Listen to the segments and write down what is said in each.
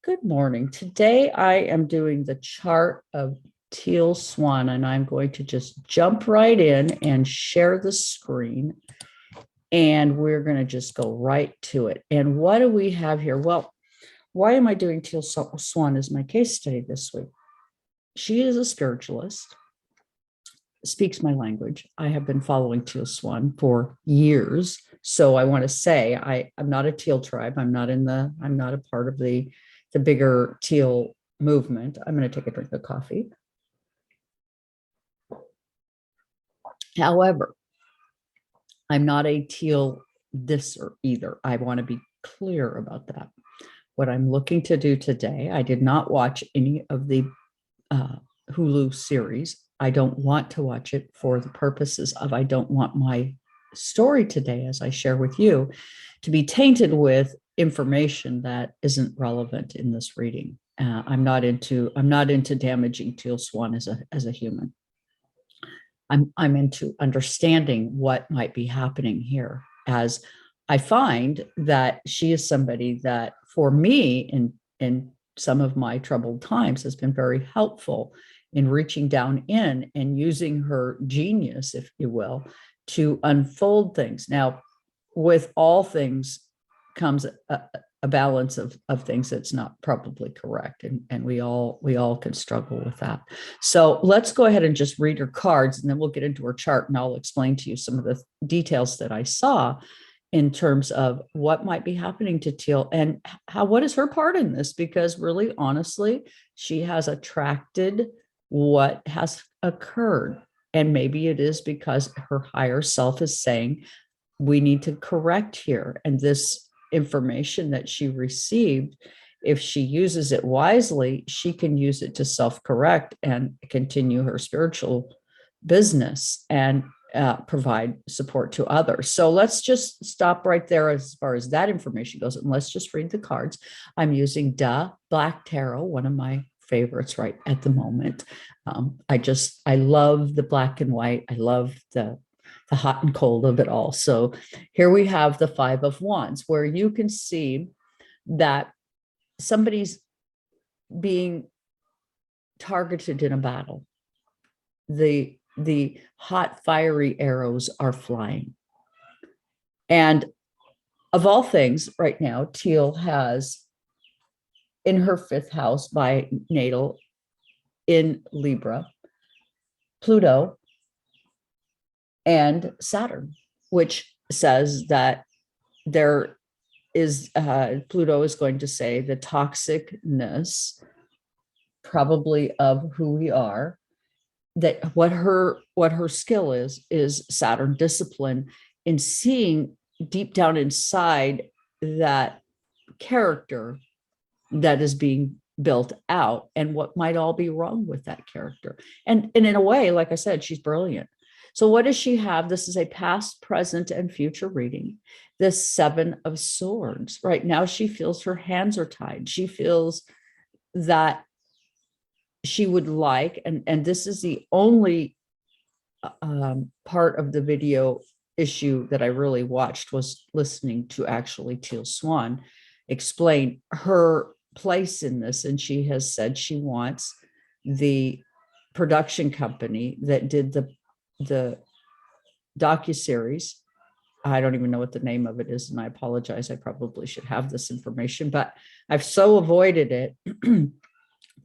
Good morning. Today I am doing the chart of Teal Swan, and I'm going to just jump right in and share the screen. And we're going to just go right to it. And what do we have here? Well, why am I doing Teal Swan as my case study this week? She is a spiritualist, speaks my language. I have been following Teal Swan for years. So I want to say I'm not a teal tribe. I'm not a part of the bigger teal movement. I'm going to take a drink of coffee. However, I'm not a teal disser either. I want to be clear about that. What I'm looking to do today, I did not watch any of the Hulu series. I don't want to watch it for the purposes of I don't want my story today, as I share with you, to be tainted with information that isn't relevant in this reading. I'm not into damaging Teal Swan as a human. I'm into understanding what might be happening here, as I find that she is somebody that, for me, in some of my troubled times, has been very helpful in reaching down in and using her genius, if you will, to unfold things. Now, with all things comes a balance of things that's not probably correct. And we all can struggle with that. So let's go ahead and just read her cards, and then we'll get into her chart, and I'll explain to you some of the details that I saw in terms of what might be happening to Teal and what is her part in this, because really, honestly, she has attracted what has occurred. And maybe it is because her higher self is saying, we need to correct here. And this information that she received, if she uses it wisely, she can use it to self-correct and continue her spiritual business and provide support to others. So let's just stop right there as far as that information goes, and let's just read the cards. I'm using Black Tarot, one of my favorites right at the moment. I love the black and white. I love the hot and cold of it all. So here we have the Five of Wands, where you can see that somebody's being targeted in a battle. The hot, fiery arrows are flying. And of all things, right now, Teal has in her fifth house by natal in Libra, Pluto and Saturn, which says that there is Pluto is going to say the toxicness probably of who we are, that what her skill is Saturn discipline in seeing deep down inside that character that is being built out and what might all be wrong with that character. And in a way, like I said, she's brilliant. So what does she have? This is a past, present, and future reading. The Seven of Swords. Right now, she feels her hands are tied. She feels that she would like, and this is the only part of the video issue that I really watched, was listening to actually Teal Swan explain her place in this. And she has said she wants the production company that did the docuseries. I don't even know what the name of it is, and I apologize. I probably should have this information, but I've so avoided it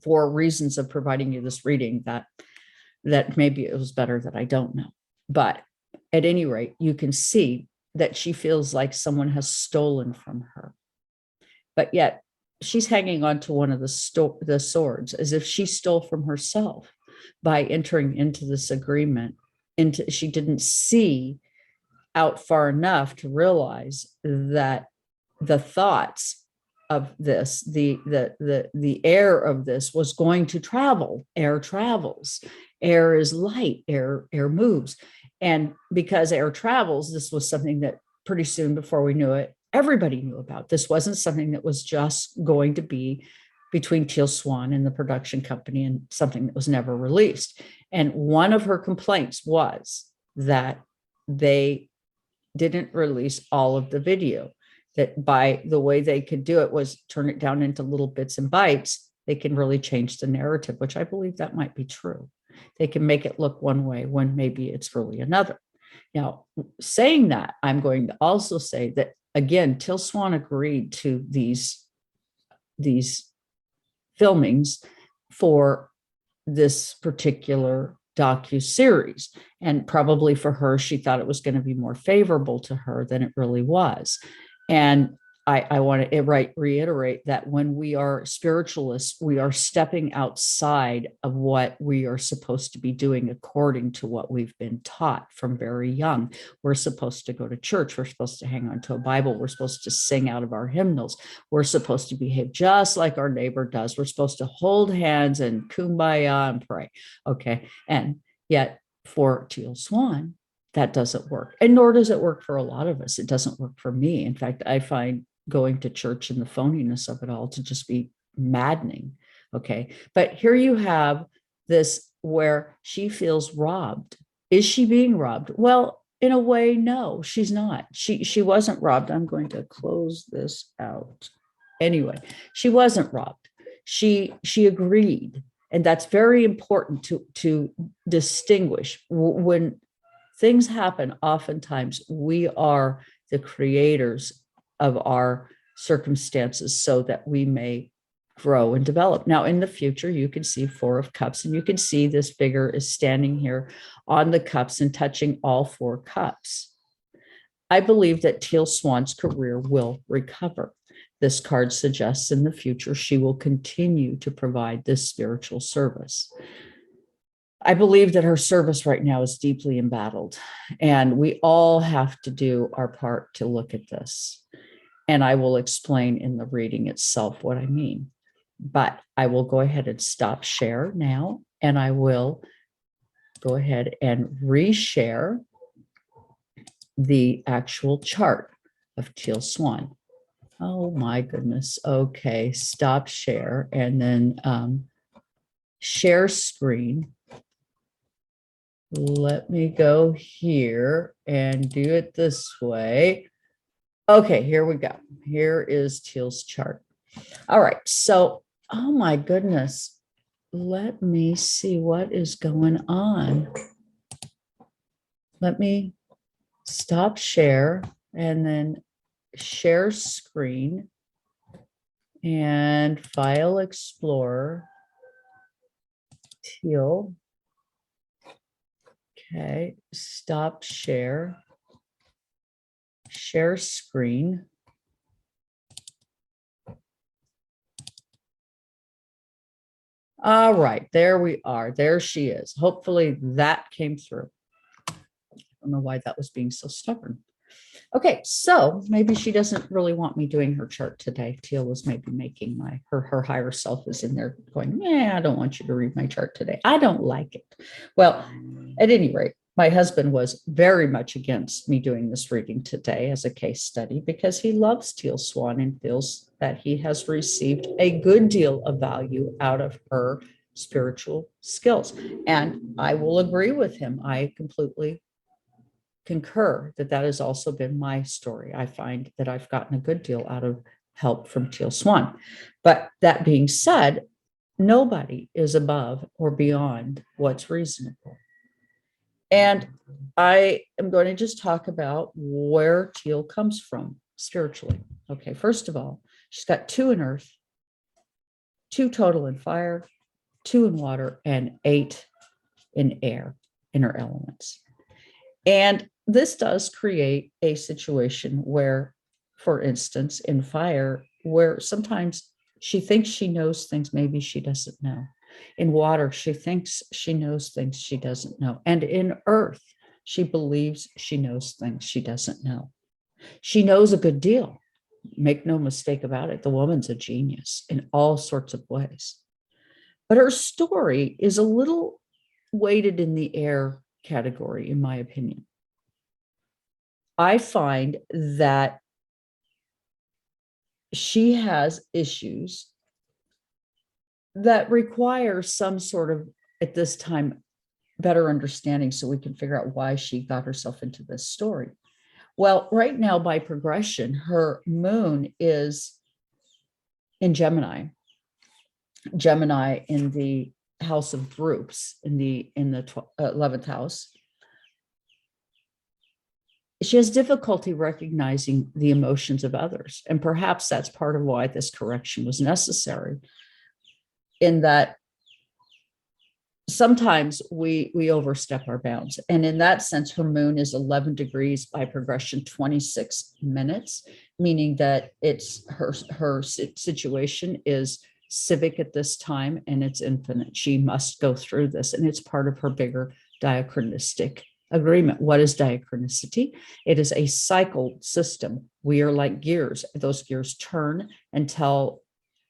for reasons of providing you this reading that maybe it was better that I don't know. But at any rate, you can see that she feels like someone has stolen from her, but yet she's hanging on to one of the swords as if she stole from herself by entering into this agreement. She didn't see out far enough to realize that the thoughts of this, the air of this was going to travel. Air travels. Air is light. Air moves. And because air travels, this was something that pretty soon, before we knew it, everybody knew about. This wasn't something that was just going to be between Teal Swan and the production company and something that was never released. And one of her complaints was that they didn't release all of the video. that by the way they could do it was turn it down into little bits and bytes, they can really change the narrative, which I believe that might be true. They can make it look one way when maybe it's really another. Now, saying that, I'm going to also say that, again, Teal Swan agreed to these filmings for this particular docu-series. And probably for her, she thought it was going to be more favorable to her than it really was. And I want to reiterate that when we are spiritualists, we are stepping outside of what we are supposed to be doing according to what we've been taught from very young. We're supposed to go to church. We're supposed to hang on to a Bible. We're supposed to sing out of our hymnals. We're supposed to behave just like our neighbor does. We're supposed to hold hands and kumbaya and pray. Okay. And yet for Teal Swan, that doesn't work. And nor does it work for a lot of us. It doesn't work for me. In fact, I find going to church and the phoniness of it all to just be maddening. Okay. But here you have this where she feels robbed. Is she being robbed? Well, in a way, no, she's not. She wasn't robbed. I'm going to close this out. Anyway, she wasn't robbed. She agreed. And that's very important to distinguish. When things happen, oftentimes we are the creators of our circumstances so that we may grow and develop. Now, in the future, you can see Four of Cups, and you can see this figure is standing here on the cups and touching all four cups. I believe that Teal Swan's career will recover. This card suggests in the future she will continue to provide this spiritual service. I believe that her service right now is deeply embattled, and we all have to do our part to look at this. And I will explain in the reading itself what I mean. But I will go ahead and stop share now, and I will go ahead and reshare the actual chart of Teal Swan. Oh my goodness. Okay, stop share, and then share screen. Let me go here and do it this way. Okay, here we go. Here is Teal's chart. All right, so, oh my goodness. Let me see what is going on. Let me stop share and then share screen and File Explorer, Teal. Okay, stop share, share screen. All right, there we are. There she is. Hopefully that came through. I don't know why that was being so stubborn. Okay, so maybe she doesn't really want me doing her chart today. Teal was maybe making her higher self is in there going, yeah, I don't want you to read my chart today. I don't like it. Well, at any rate, my husband was very much against me doing this reading today as a case study because he loves Teal Swan and feels that he has received a good deal of value out of her spiritual skills. And I will agree with him. I completely concur that that has also been my story. I find that I've gotten a good deal out of help from Teal Swan. But that being said, nobody is above or beyond what's reasonable. And I am going to just talk about where Teal comes from spiritually. Okay, first of all, she's got 2 in earth, 2 total in fire, 2 in water, and 8 in air, in her elements. And this does create a situation where, for instance, in fire, where sometimes she thinks she knows things maybe she doesn't know. In water, she thinks she knows things she doesn't know. And in earth, she believes she knows things she doesn't know. She knows a good deal. Make no mistake about it. The woman's a genius in all sorts of ways. But her story is a little weighted in the air category, in my opinion. I find that she has issues that require some sort of, at this time, better understanding so we can figure out why she got herself into this story. Well, right now by progression, her moon is in Gemini in the house of groups, in the 11th house. She has difficulty recognizing the emotions of others. And perhaps that's part of why this correction was necessary, in that sometimes we overstep our bounds. And in that sense, her moon is 11 degrees by progression, 26 minutes, meaning that it's her situation is civic at this time, and it's infinite. She must go through this, and it's part of her bigger diachronistic agreement. What is diachronicity? It is a cycle system. We are like gears. Those gears turn until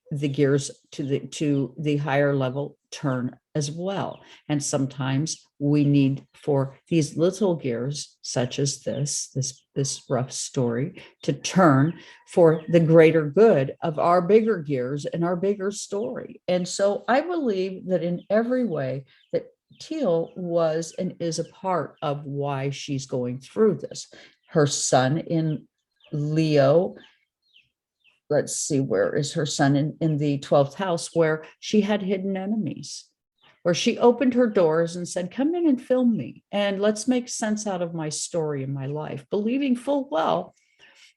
the gears to the higher level turn as well. And sometimes we need for these little gears, such as this rough story, to turn for the greater good of our bigger gears and our bigger story. And so I believe that in every way that Teal was and is a part of why she's going through this. Her sun in Leo, let's see, where is her sun in the 12th house, where she had hidden enemies, where she opened her doors and said, come in and film me, and let's make sense out of my story and my life, believing full well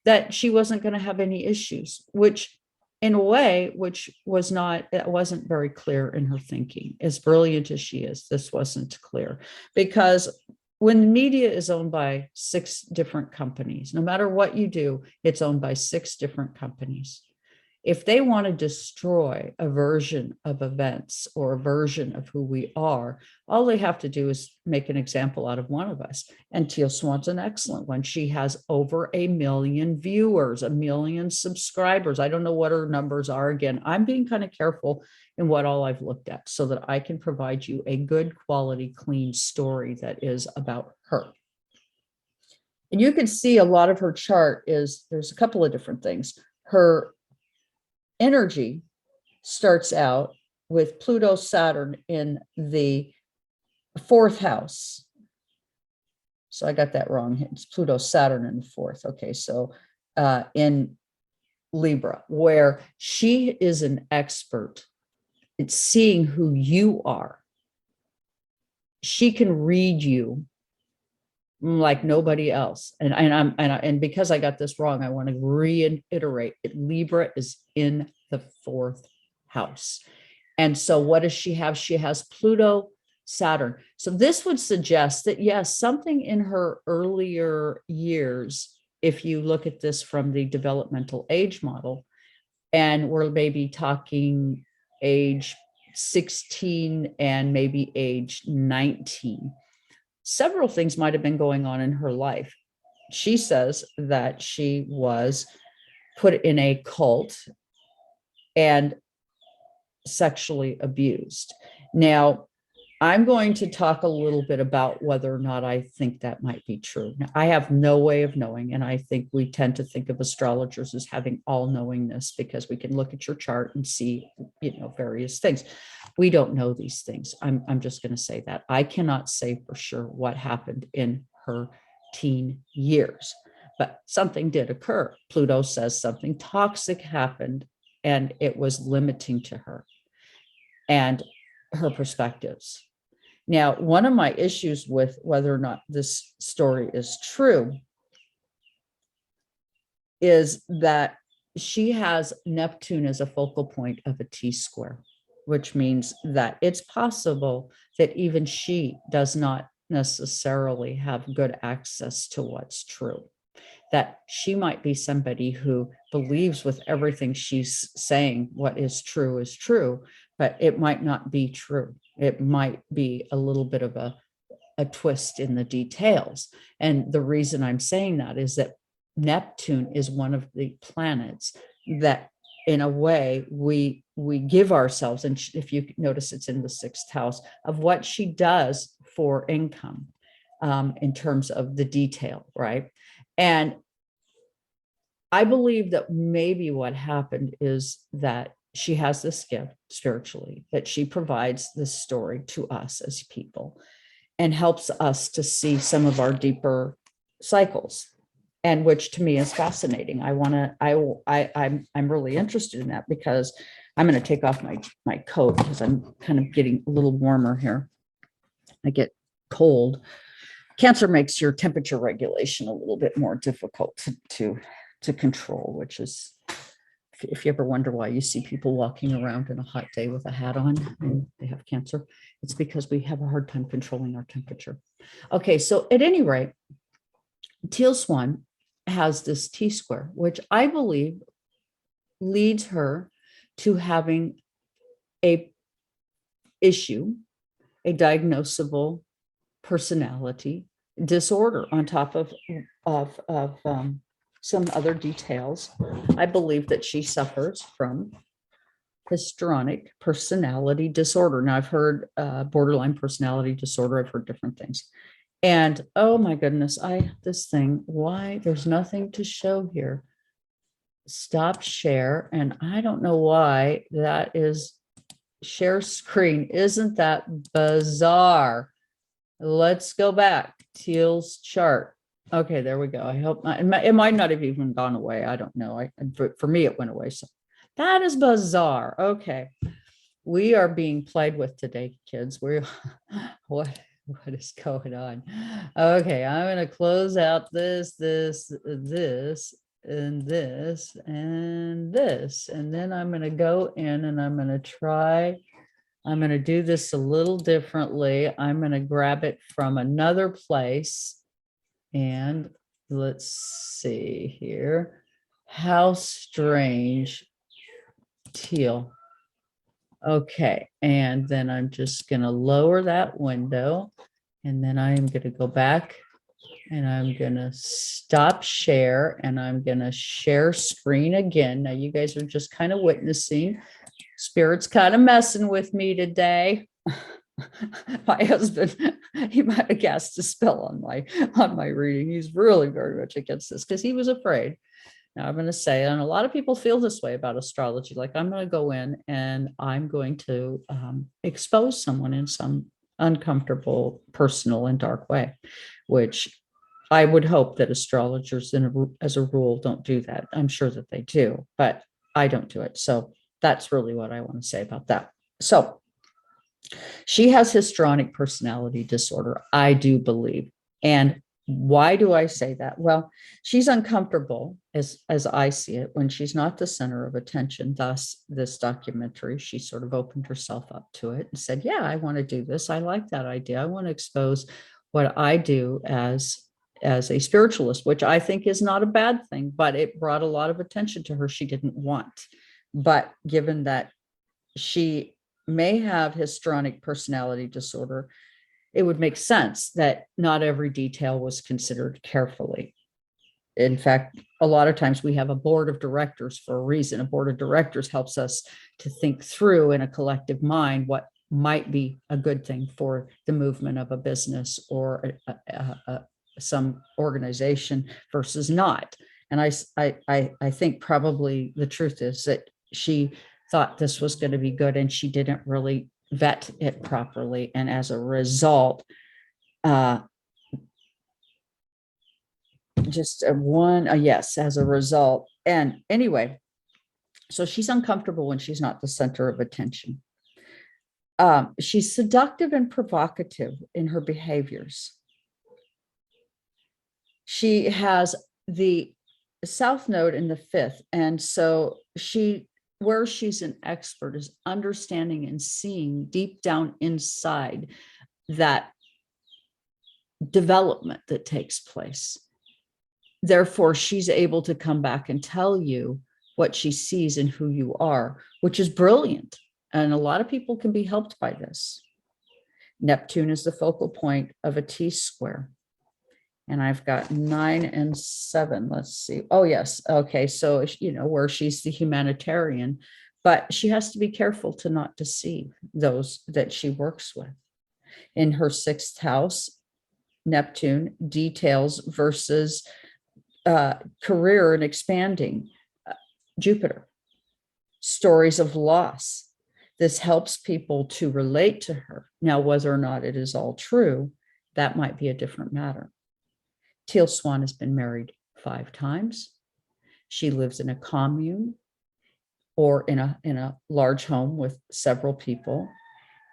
that she wasn't going to have any issues, which in a way, which was not, it wasn't very clear in her thinking. As brilliant as she is, this wasn't clear, because when the media is owned by 6 different companies, no matter what you do, it's owned by 6 different companies. If they want to destroy a version of events or a version of who we are, all they have to do is make an example out of one of us. And Teal Swan's an excellent one. She has over 1 million viewers, 1 million subscribers. I don't know what her numbers are. Again, I'm being kind of careful in what all I've looked at so that I can provide you a good quality, clean story that is about her. And you can see a lot of her chart is, there's a couple of different things. Her energy starts out with Pluto Saturn in the 4th house. So I got that wrong. It's Pluto Saturn in the 4th. Okay, so in Libra, where she is an expert. It's seeing who you are. She can read you like nobody else. And because I got this wrong, I want to reiterate it. Libra is in the 4th house. And so what does she have? She has Pluto Saturn. So this would suggest that, yes, something in her earlier years, if you look at this from the developmental age model, and we're maybe talking age 16 and maybe age 19, several things might have been going on in her life. She says that she was put in a cult and sexually abused. Now, I'm going to talk a little bit about whether or not I think that might be true. Now, I have no way of knowing, and I think we tend to think of astrologers as having all knowingness because we can look at your chart and see, various things. We don't know these things. I'm just going to say that. I cannot say for sure what happened in her teen years, but something did occur. Pluto says something toxic happened, and it was limiting to her and her perspectives. Now, one of my issues with whether or not this story is true is that she has Neptune as a focal point of a T-square, which means that it's possible that even she does not necessarily have good access to what's true. That she might be somebody who believes with everything she's saying what is true, but it might not be true. It might be a little bit of a twist in the details. And the reason I'm saying that is that Neptune is one of the planets that, in a way, we give ourselves, and if you notice, it's in the 6th house, of what she does for income in terms of the detail, right? And I believe that maybe what happened is that she has this gift spiritually, that she provides this story to us as people and helps us to see some of our deeper cycles. and which to me is fascinating. I'm really interested in that because I'm going to take off my coat because I'm kind of getting a little warmer here. I get cold. Cancer makes your temperature regulation a little bit more difficult to control, which is, if you ever wonder why you see people walking around in a hot day with a hat on and they have cancer, it's because we have a hard time controlling our temperature. Okay, so at any rate, Teal Swan has this T-square, which I believe leads her to having a issue, a diagnosable personality disorder on top of some other details. I believe that she suffers from histrionic personality disorder. Now, I've heard borderline personality disorder. I've heard different things. And oh my goodness, this thing, why? There's nothing to show here. Stop share. And I don't know why that is share screen. Isn't that bizarre? Let's go back. Teals chart. Okay, there we go. I hope not. It might not have even gone away. I don't know. For me, it went away. So that is bizarre. Okay. We are being played with today, kids. What is going on? Okay, I'm going to close out this, and this, and this, and this. And then I'm going to go in and I'm going to try. I'm going to do this a little differently. I'm going to grab it from another place. And let's see here. How strange. Teal. Okay. And then I'm just going to lower that window. And then I'm going to go back and I'm going to stop share and I'm going to share screen again. Now you guys are just kind of witnessing. Spirit's kind of messing with me today. My husband, he might have cast a spell on my reading. He's really very much against this because he was afraid. Now I'm going to say, and a lot of people feel this way about astrology, like I'm going to go in and I'm going to expose someone in some uncomfortable, personal, and dark way, which I would hope that astrologers as a rule don't do that. I'm sure that they do, but I don't do it. So that's really what I want to say about that. So she has histrionic personality disorder, I do believe. And why do I say that? Well, she's uncomfortable, as I see it, when she's not the center of attention. Thus, this documentary, she sort of opened herself up to it and said, yeah, I want to do this. I like that idea. I want to expose what I do as a spiritualist, which I think is not a bad thing, but it brought a lot of attention to her she didn't want. But given that she may have histrionic personality disorder, it would make sense that not every detail was considered carefully. In fact, a lot of times we have a board of directors for a reason. A board of directors helps us to think through in a collective mind what might be a good thing for the movement of a business or some organization versus not. And I think probably the truth is that she thought this was going to be good and she didn't really vet it properly. And as a result, yes, as a result. And anyway, so she's uncomfortable when she's not the center of attention. She's seductive and provocative in her behaviors. She has the South Node in the fifth. And so where she's an expert is understanding and seeing deep down inside that development that takes place. Therefore, she's able to come back and tell you what she sees and who you are, which is brilliant. And a lot of people can be helped by this. Neptune is the focal point of a T-square. And I've got 9 and 7. Let's see. Oh, yes. Okay. So, where she's the humanitarian, but she has to be careful to not deceive those that she works with. In her 6th house, Neptune, details versus career and expanding. Jupiter, stories of loss. This helps people to relate to her. Now, whether or not it is all true, that might be a different matter. Teal Swan has been married 5 times. She lives in a commune or in a large home with several people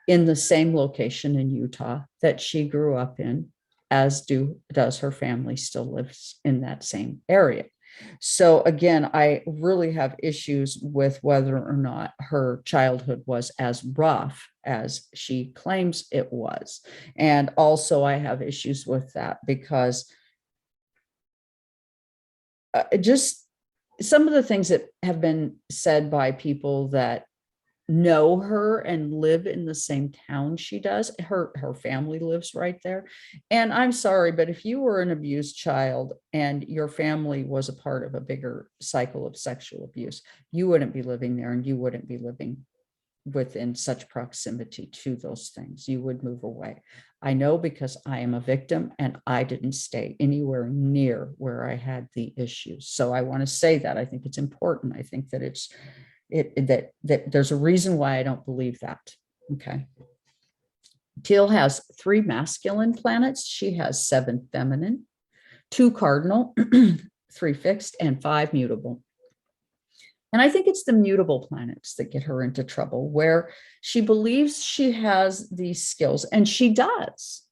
in the same location in Utah that she grew up in, as does her family, still lives in that same area. So again, I really have issues with whether or not her childhood was as rough as she claims it was. And also I have issues with that because just some of the things that have been said by people that know her and live in the same town she does. Her family lives right there. And I'm sorry, but if you were an abused child and your family was a part of a bigger cycle of sexual abuse, you wouldn't be living there and you wouldn't be living within such proximity to those things. You would move away. I know because I am a victim and I didn't stay anywhere near where I had the issues. So I want to say that. I think it's important. I think that that there's a reason why I don't believe that. Okay. Teal has 3 masculine planets. She has 7 feminine, 2 cardinal, 3 fixed, and 5 mutable. And I think it's the mutable planets that get her into trouble, where she believes she has these skills, and she does,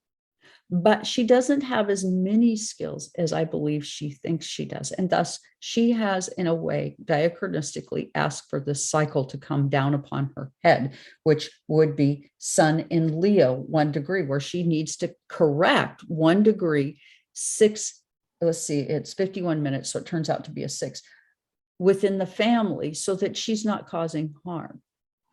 but she doesn't have as many skills as I believe she thinks she does. And thus she has, in a way, diachronistically asked for this cycle to come down upon her head, which would be Sun in Leo, 1 degree, where she needs to correct 1 degree, 6, let's see, it's 51 minutes. So it turns out to be a 6 within the family so that she's not causing harm.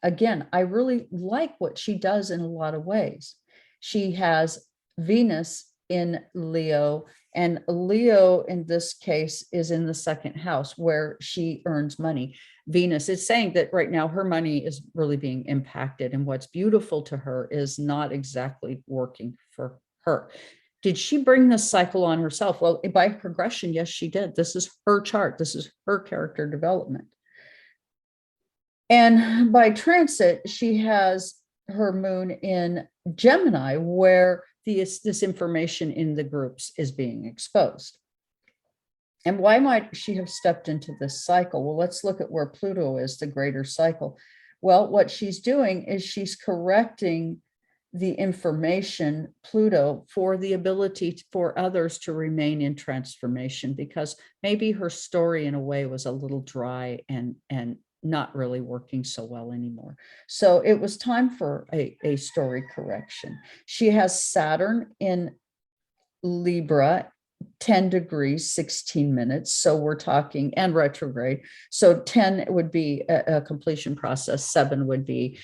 Again, I really like what she does in a lot of ways. She has Venus in Leo, and Leo in this case is in the 2nd house where she earns money. Venus is saying that right now her money is really being impacted, and what's beautiful to her is not exactly working for her. Did she bring this cycle on herself? Well, by progression, yes, she did. This is her chart. This is her character development. And by transit, she has her moon in Gemini, where this information in the groups is being exposed. And why might she have stepped into this cycle? Well, let's look at where Pluto is, the greater cycle. Well, what she's doing is she's correcting the information, Pluto, for the ability for others to remain in transformation, because maybe her story in a way was a little dry and not really working so well anymore. So it was time for a story correction. She has Saturn in Libra, 10 degrees, 16 minutes. So we're talking, and retrograde. So 10 would be a completion process. 7 would be,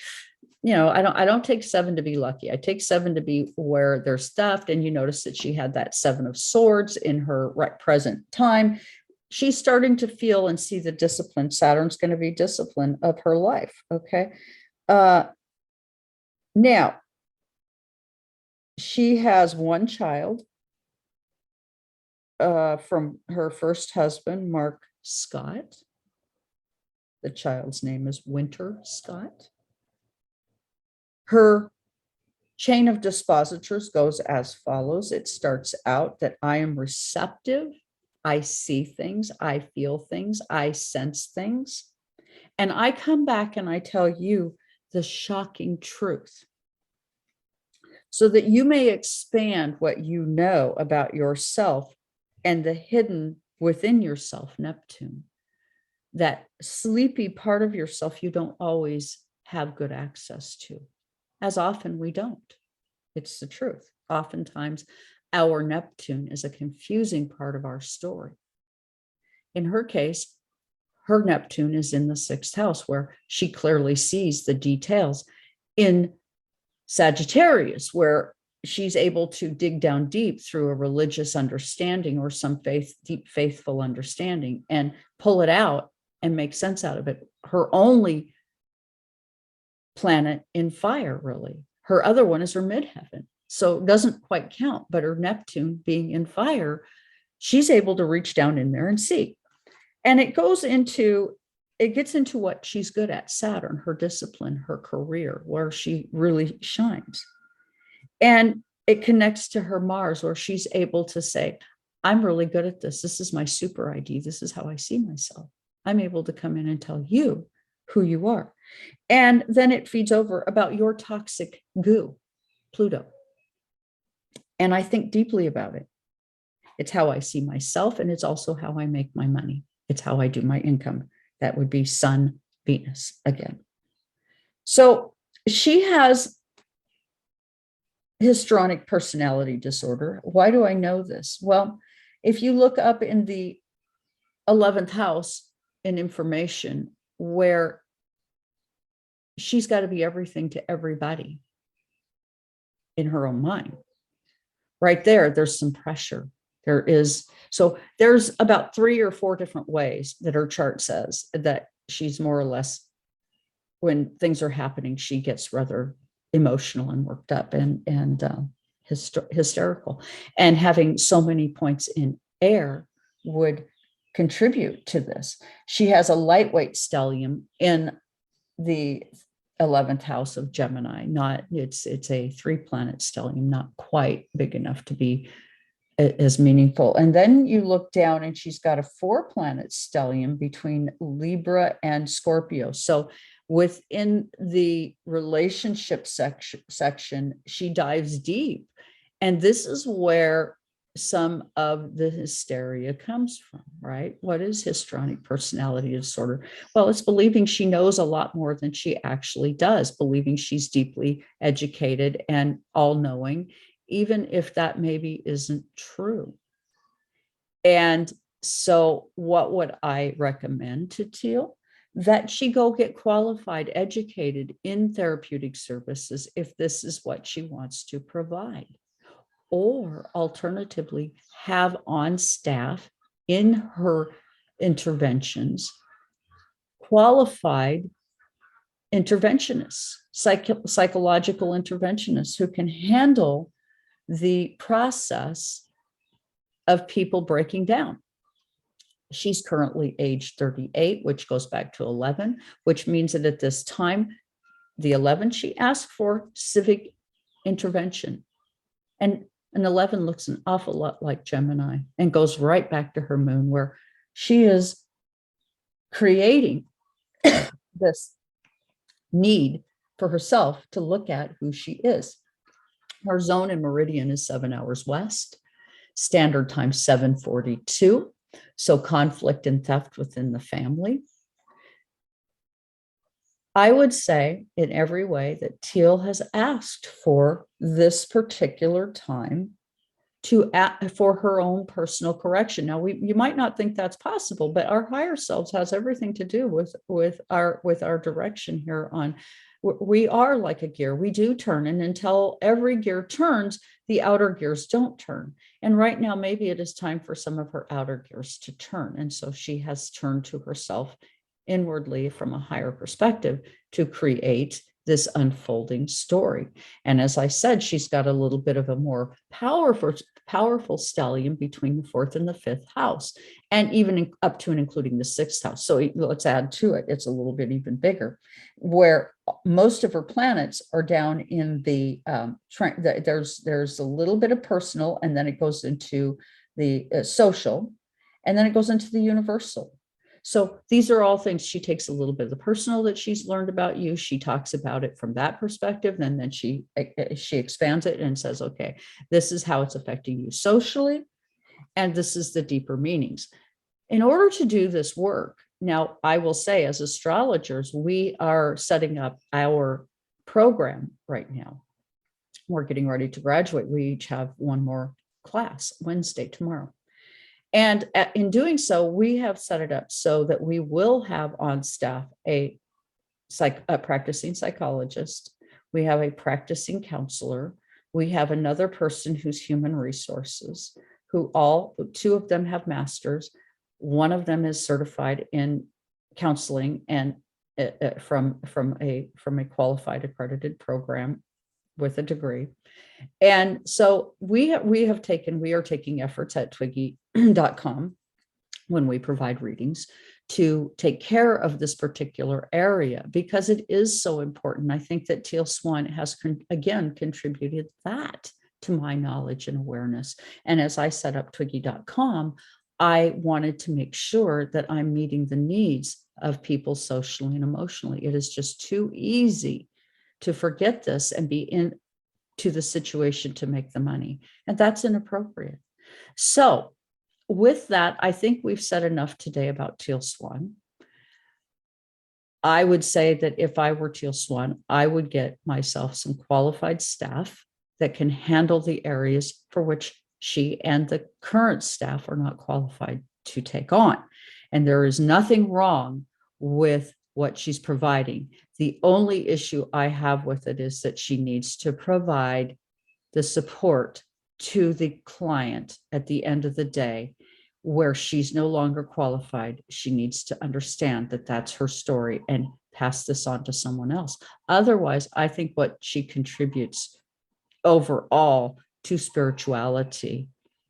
I don't take 7 to be lucky. I take 7 to be where there's theft. And you notice that she had that 7 of swords in her right present time. She's starting to feel and see the discipline. Saturn's going to be discipline of her life. Okay. Now, she has 1 child from her first husband, Mark Scott. The child's name is Winter Scott. Her chain of dispositors goes as follows. It starts out that I am receptive. I see things, I feel things, I sense things. And I come back and I tell you the shocking truth so that you may expand what you know about yourself and the hidden within yourself, Neptune. That sleepy part of yourself you don't always have good access to. As often we don't. It's the truth. Oftentimes, our Neptune is a confusing part of our story. In her case, her Neptune is in the 6th house, where she clearly sees the details. In Sagittarius, where she's able to dig down deep through a religious understanding or some deep faithful understanding and pull it out and make sense out of it. Her only planet in fire, really. Her other one is her midheaven. So it doesn't quite count, but her Neptune being in fire, she's able to reach down in there and see. And it gets into what she's good at, Saturn, her discipline, her career, where she really shines. And it connects to her Mars, where she's able to say, I'm really good at this. This is my super ID. This is how I see myself. I'm able to come in and tell you who you are. And then it feeds over about your toxic goo, Pluto. And I think deeply about it. It's how I see myself, and it's also how I make my money. It's how I do my income. That would be Sun, Venus again. So she has histrionic personality disorder. Why do I know this? Well, if you look up in the 11th house in information, where she's got to be everything to everybody in her own mind, right there, there's some pressure. There is, so there's about 3 or 4 different ways that her chart says that she's more or less, when things are happening, she gets rather emotional and worked up and hysterical. And having so many points in air would contribute to this. She has a lightweight stellium in the 11th house of Gemini. Not, it's a 3-planet stellium, not quite big enough to be as meaningful. And then you look down and she's got a 4-planet stellium between Libra and Scorpio. So within the relationship section, she dives deep. And this is where some of the hysteria comes from, right? What is histrionic personality disorder? Well, it's believing she knows a lot more than she actually does, believing she's deeply educated and all-knowing, even if that maybe isn't true. And so what would I recommend to Teal? That she go get qualified, educated in therapeutic services if this is what she wants to provide. Or alternatively, have on staff in her interventions qualified interventionists, psychological interventionists who can handle the process of people breaking down. She's currently age 38, which goes back to 11, which means that at this time, the 11, she asked for civic intervention. And an 11 looks an awful lot like Gemini and goes right back to her moon, where she is creating this need for herself to look at who she is. Her zone and meridian is 7 hours west, standard time 7:42. So conflict and theft within the family. I would say in every way that Teal has asked for this particular time to for her own personal correction. Now, you might not think that's possible, but our higher selves has everything to do with our direction here on. We are like a gear. We do turn, and until every gear turns, the outer gears don't turn. And right now, maybe it is time for some of her outer gears to turn. And so she has turned to herself inwardly from a higher perspective to create this unfolding story. And as I said, she's got a little bit of a more powerful stellium between the 4th and the 5th house, and even up to and including the 6th house. So let's add to it, it's a little bit even bigger, where most of her planets are down in the, there's a little bit of personal, and then it goes into the social, and then it goes into the universal. So these are all things. She takes a little bit of the personal that she's learned about you. She talks about it from that perspective. And then she expands it and says, okay, this is how it's affecting you socially. And this is the deeper meanings. In order to do this work, now I will say, as astrologers, we are setting up our program right now. We're getting ready to graduate. We each have one more class Wednesday, tomorrow. And in doing so, we have set it up so that we will have on staff a practicing psychologist. We have a practicing counselor. We have another person who's human resources, who two of them have masters. One of them is certified in counseling and from a qualified accredited program with a degree. And so we are taking efforts at twiggy.com when we provide readings to take care of this particular area, because it is so important. I think that Teal Swan has again contributed that to my knowledge and awareness. And as I set up Twiggy.com, I wanted to make sure that I'm meeting the needs of people socially and emotionally. It is just too easy to forget this and be into the situation to make the money. And that's inappropriate. So with that, I think we've said enough today about Teal Swan. I would say that if I were Teal Swan, I would get myself some qualified staff that can handle the areas for which she and the current staff are not qualified to take on. And there is nothing wrong with what she's providing. The only issue I have with it is that she needs to provide the support to the client at the end of the day, where she's no longer qualified. She needs to understand that that's her story and pass this on to someone else. Otherwise, I think what she contributes overall to spirituality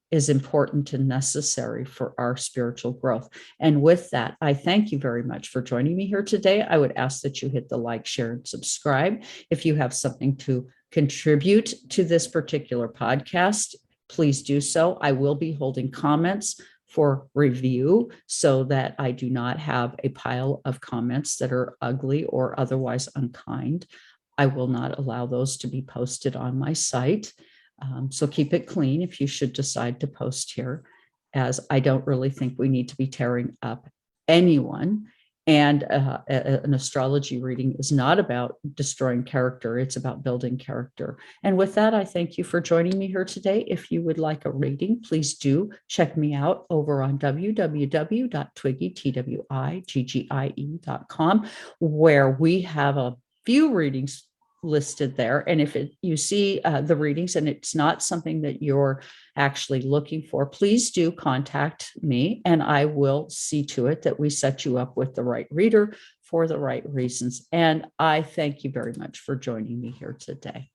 is important and necessary for our spiritual growth. And with that, I thank you very much for joining me here today. I would ask that you hit the like, share, and subscribe. If you have something to contribute to this particular podcast, please do so. I will be holding comments for review so that I do not have a pile of comments that are ugly or otherwise unkind. I will not allow those to be posted on my site. So keep it clean if you should decide to post here, as I don't really think we need to be tearing up anyone. And an astrology reading is not about destroying character. It's about building character. And with that, I thank you for joining me here today. If you would like a reading, please do check me out over on www.twiggie.com, where we have a few readings listed there. And if you see the readings and it's not something that you're actually looking for, please do contact me and I will see to it that we set you up with the right reader for the right reasons. And I thank you very much for joining me here today.